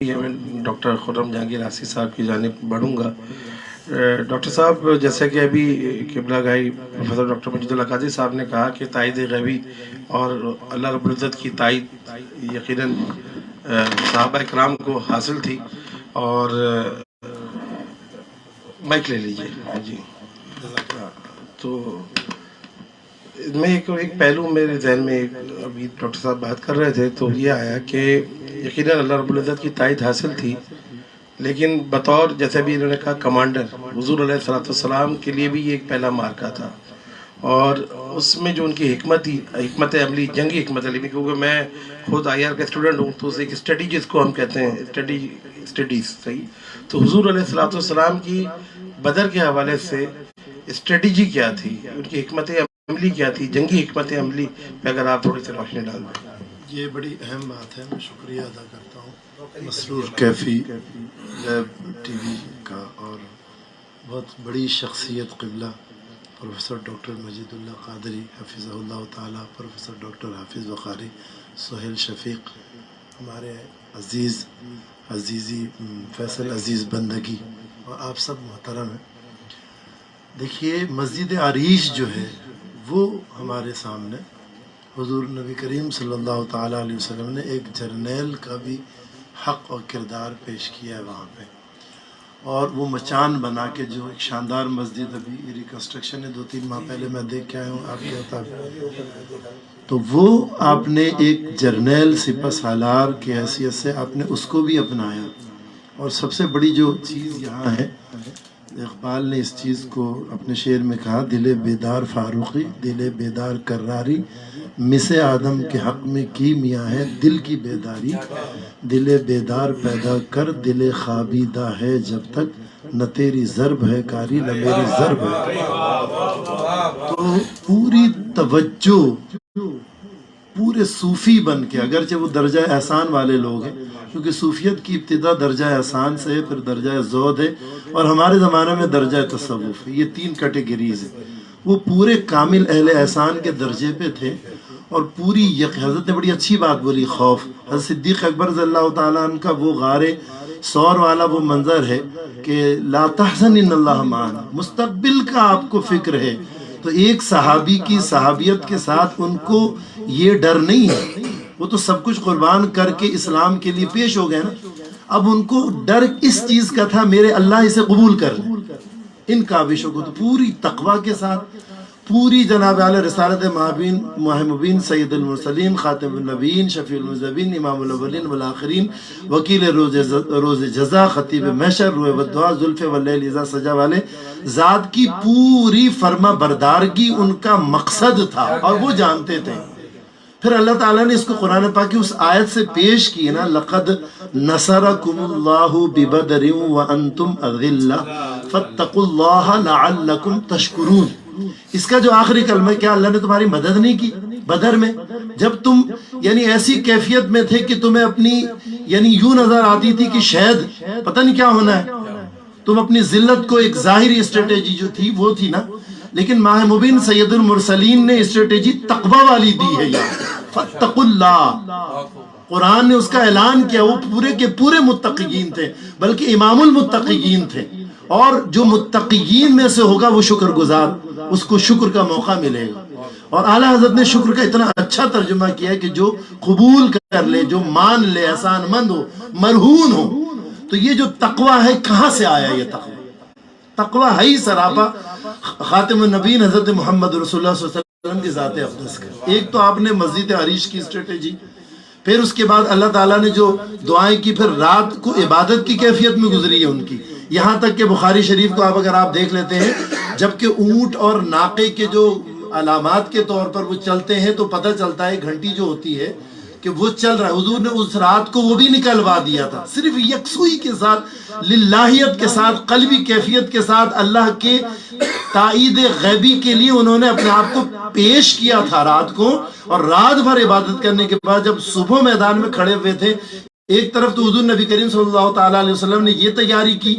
میں ڈاکٹر خرم جہانگیر آصفی صاحب کی جانب بڑھوں گا۔ ڈاکٹر صاحب، جیسا کہ ابھی قبلہ گاہی پروفیسر ڈاکٹر مجید اللہ قادری صاحب نے کہا کہ تائید غیبی اور اللہ رب العزت کی تائید یقیناً صحابہ اکرام کو حاصل تھی، اور مائک لے لیجیے جی۔ تو میں ایک پہلو میرے ذہن میں ابھی ڈاکٹر صاحب بات کر رہے تھے تو یہ آیا کہ یقیناً اللہ رب العزت کی تائید حاصل تھی، لیکن بطور جیسے بھی انہوں نے کہا کمانڈر حضور علیہ السلام کے لیے بھی یہ ایک پہلا مارکا تھا، اور اس میں جو ان کی حکمت تھی، حکمت عملی، جنگی حکمت عملی، کیونکہ میں خود آئی آر کا اسٹوڈنٹ ہوں تو ایک اسٹڈی جس کو ہم کہتے ہیں اسٹڈیز صحیح، تو حضور علیہ السلام کی بدر کے حوالے سے اسٹریٹجی کیا تھی، ان کی حکمت عملی کیا تھی، جنگی حکمت عملی پہ اگر آپ تھوڑی سی روشنی ڈال دیں۔ یہ بڑی اہم بات ہے، میں شکریہ ادا کرتا ہوں مسرور کیفی لیب ٹی وی کا اور بہت بڑی شخصیت قبلہ پروفیسر ڈاکٹر مجید اللہ قادری حفظہ اللہ تعالیٰ، پروفیسر ڈاکٹر حافظ بخاری، سہیل شفیق، ہمارے عزیزی فیصل عزیز بندگی، اور آپ سب محترم ہیں۔ دیکھیے، مسجد عریش جو ہے وہ ہمارے سامنے حضور نبی کریم صلی اللہ تعالیٰ علیہ وسلم نے ایک جرنیل کا بھی حق اور کردار پیش کیا ہے وہاں پہ، اور وہ مچان بنا کے جو ایک شاندار مسجد ابھی ریکنسٹرکشن ہے 2-3 ماہ پہلے میں دیکھ کے آیا ہوں آپ کے مطابق، تو وہ آپ نے ایک جرنیل سپہ سالار کی حیثیت سے آپ نے اس کو بھی اپنایا۔ اور سب سے بڑی جو چیز یہاں ہے، اقبال نے اس چیز کو اپنے شعر میں کہا، دل بیدار فاروقی دل بیدار کراری، مس آدم کے حق میں کی میاں ہے دل کی بیداری، دل بیدار پیدا کر دل خوابیدہ ہے جب تک، نہ تیری ضرب ہے کاری نہ میری ضرب ہے۔ تو پوری توجہ پورے صوفی بن کے، اگرچہ وہ درجہ احسان والے لوگ ہیں، کیونکہ صوفیت کی ابتدا درجہ احسان سے ہے، پھر درجہ زہد ہے، اور ہمارے زمانے میں درجہ تصوف ہے، یہ 3 کیٹیگریز ہیں۔ وہ پورے کامل اہل احسان کے درجے پہ تھے، اور پوری حضرت نے بڑی اچھی بات بولی، خوف، حضرت صدیق اکبر رضی اللہ تعالیٰ عنہ کا وہ غار ثور والا وہ منظر ہے کہ لا تحزن ان اللہ معنا، مستقبل کا آپ کو فکر ہے۔ تو ایک صحابی کی صحابیت کے ساتھ ان کو یہ ڈر نہیں ہے، وہ تو سب کچھ قربان کر کے اسلام کے لیے پیش ہو گئے نا، اب ان کو ڈر اس چیز کا تھا میرے اللہ اسے قبول کر لیں ان کاوشوں کو۔ تو پوری تقوی کے ساتھ، پوری جناب اعلی رسالت ماہ مبین سید المرسلین خاتم النبیین شفیع المذنبین امام الاولین والآخرین وکیل روز جزا خطیب محشر روح والدعا زلف واللیل اذا سجا والے ذات کی پوری فرما بردارگی ان کا مقصد تھا، اور وہ جانتے تھے۔ پھر اللہ تعالیٰ نے اس کو قرآن پاک کی اس آیت سے پیش کی نا، لقد نصرکم اللہ ببدر وانتم اذلہ فاتقوا اللہ لعلکم تشکرون۔ اس کا جو آخری کلمہ، کیا اللہ نے تمہاری مدد نہیں کی بدر میں، جب تم یعنی ایسی کیفیت میں تھے کہ تمہیں اپنی یعنی یوں نظر آتی تھی کہ شاید پتہ نہیں کیا ہونا ہے، تم اپنی ذلت کو، ایک ظاہری اسٹریٹجی جو تھی وہ تھی نا، لیکن ماہ مبین سید المرسلین نے اسٹریٹجی تقوی والی دی ہے یہاں، فاتقوا اللہ، قرآن نے اس کا اعلان کیا۔ وہ پورے کے پورے متقین تھے، بلکہ امام المتقین تھے، اور جو متقین میں سے ہوگا وہ شکر گزار، اس کو شکر کا موقع ملے گا۔ اور اعلیٰ حضرت نے شکر کا اتنا اچھا ترجمہ کیا ہے کہ جو قبول کر لے، جو مان لے، احسان مند ہو، مرہون ہو۔ تو یہ جو تقوی ہے، کہاں سے آیا یہ تقوی؟ تقوی ہے ہی سراپا خاتم النبیین حضرت محمد رسول اللہ صلی اللہ علیہ وسلم کی ذات اقدس کا۔ ایک تو آپ نے مسجد عریش کی اسٹریٹجی، پھر اس کے بعد اللہ تعالیٰ نے جو دعائیں کی، پھر رات کو عبادت کی کیفیت میں گزری ہے ان کی، یہاں تک کہ بخاری شریف کو اگر آپ دیکھ لیتے ہیں، جبکہ اونٹ اور ناقے کے جو علامات کے طور پر وہ چلتے ہیں تو پتہ چلتا ہے گھنٹی جو ہوتی ہے کہ وہ چل رہا ہے، حضور نے اس رات کو وہ بھی نکلوا دیا تھا، صرف یکسوئی کے ساتھ، للہیت کے ساتھ، قلبی کیفیت کے ساتھ، اللہ کے تائید غیبی کے لیے انہوں نے اپنے آپ کو پیش کیا تھا رات کو، اور رات بھر عبادت کرنے کے بعد جب صبح میدان میں کھڑے ہوئے تھے، ایک طرف تو حضور نبی کریم صلی اللہ تعالیٰ علیہ وسلم نے یہ تیاری کی،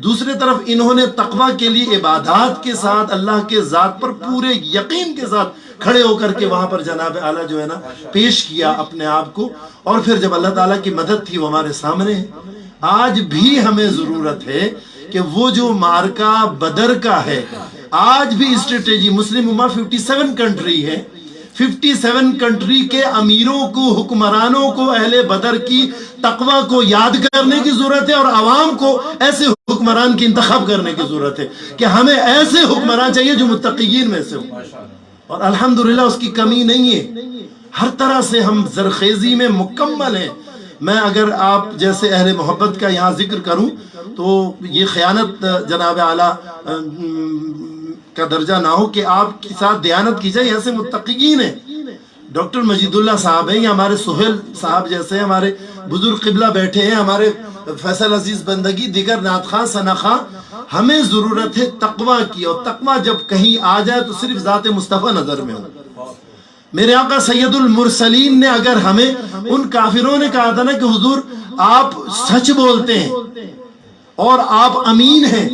دوسری طرف انہوں نے تقوی کے لیے عبادات کے ساتھ اللہ کے ذات پر پورے یقین کے ساتھ کھڑے ہو کر کے وہاں پر جناب اعلیٰ جو ہے نا پیش کیا اپنے آپ کو، اور پھر جب اللہ تعالیٰ کی مدد تھی وہ ہمارے سامنے ہے۔ آج بھی ہمیں ضرورت ہے کہ وہ جو معرکہ بدر کا ہے، آج بھی اسٹریٹجی مسلم امہ 57 کنٹری ہے، 57 کنٹری کے امیروں کو، حکمرانوں کو اہل بدر کی تقوی کو یاد کرنے کی ضرورت ہے، اور عوام کو ایسے حکمران کی انتخاب کرنے کی ضرورت ہے کہ ہمیں ایسے حکمران چاہیے جو متقین میں سے ہوں، اور الحمدللہ اس کی کمی نہیں ہے، ہر طرح سے ہم زرخیزی میں مکمل ہیں۔ میں اگر آپ جیسے اہل محبت کا یہاں ذکر کروں تو یہ خیانت جناب اعلیٰ کا درجہ نہ ہو کہ آپ کے ساتھ دیانت کی جائے، ایسے متقین ہیں۔ ڈاکٹر مجید اللہ صاحب ہیں، یا ہمارے سہیل صاحب جیسے ہمارے بزرگ قبلہ بیٹھے ہیں، ہمارے فیصل عزیز بندگی، دیگر نعت خواں، ثنا خواں۔ ہمیں ضرورت ہے تقوی کی، اور تقوی جب کہیں آ جائے تو صرف ذات مصطفیٰ نظر میں ہو۔ میرے آقا سید المرسلین نے اگر ہمیں، ان کافروں نے کہا تھا نا کہ حضور آپ سچ بولتے ہیں اور آپ امین ہیں،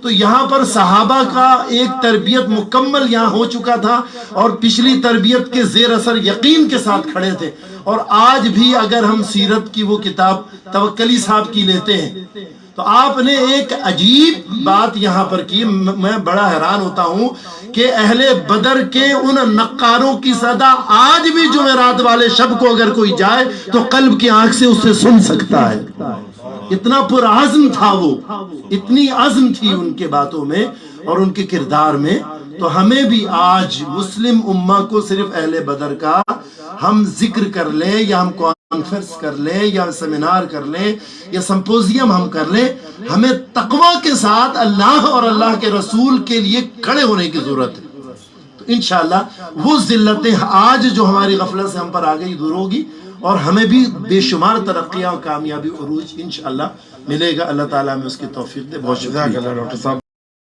تو یہاں پر صحابہ کا ایک تربیت مکمل یہاں ہو چکا تھا، اور پچھلی تربیت کے زیر اثر یقین کے ساتھ کھڑے تھے۔ اور آج بھی اگر ہم سیرت کی وہ کتاب توکلی صاحب کی لیتے ہیں تو آپ نے ایک عجیب بات یہاں پر کی، میں بڑا حیران ہوتا ہوں کہ اہل بدر کے ان نقاروں کی صدا آج بھی جمعرات والے شب کو اگر کوئی جائے تو قلب کی آنکھ سے اسے سن سکتا ہے۔ اتنا پرعزم تھا وہ، اتنی عزم تھی ان کے باتوں میں اور ان کے کردار میں۔ تو ہمیں بھی آج مسلم امہ کو صرف اہل بدر کا ہم ذکر کر لیں، یا ہم کانفرنس کر لیں، یا سیمینار کر لیں، یا سمپوزیم ہم کر لیں، ہمیں تقوی کے ساتھ اللہ اور اللہ کے رسول کے لیے کھڑے ہونے کی ضرورت ہے۔ تو انشاءاللہ وہ ذلتیں آج جو ہماری غفلت سے ہم پر آ گئی دور ہوگی، اور ہمیں بھی بے شمار ترقیاں اور کامیابی عروج انشاءاللہ ملے گا۔ اللہ تعالیٰ ہمیں اس کی توفیق دے۔ بہت شکریہ ڈاکٹر صاحب۔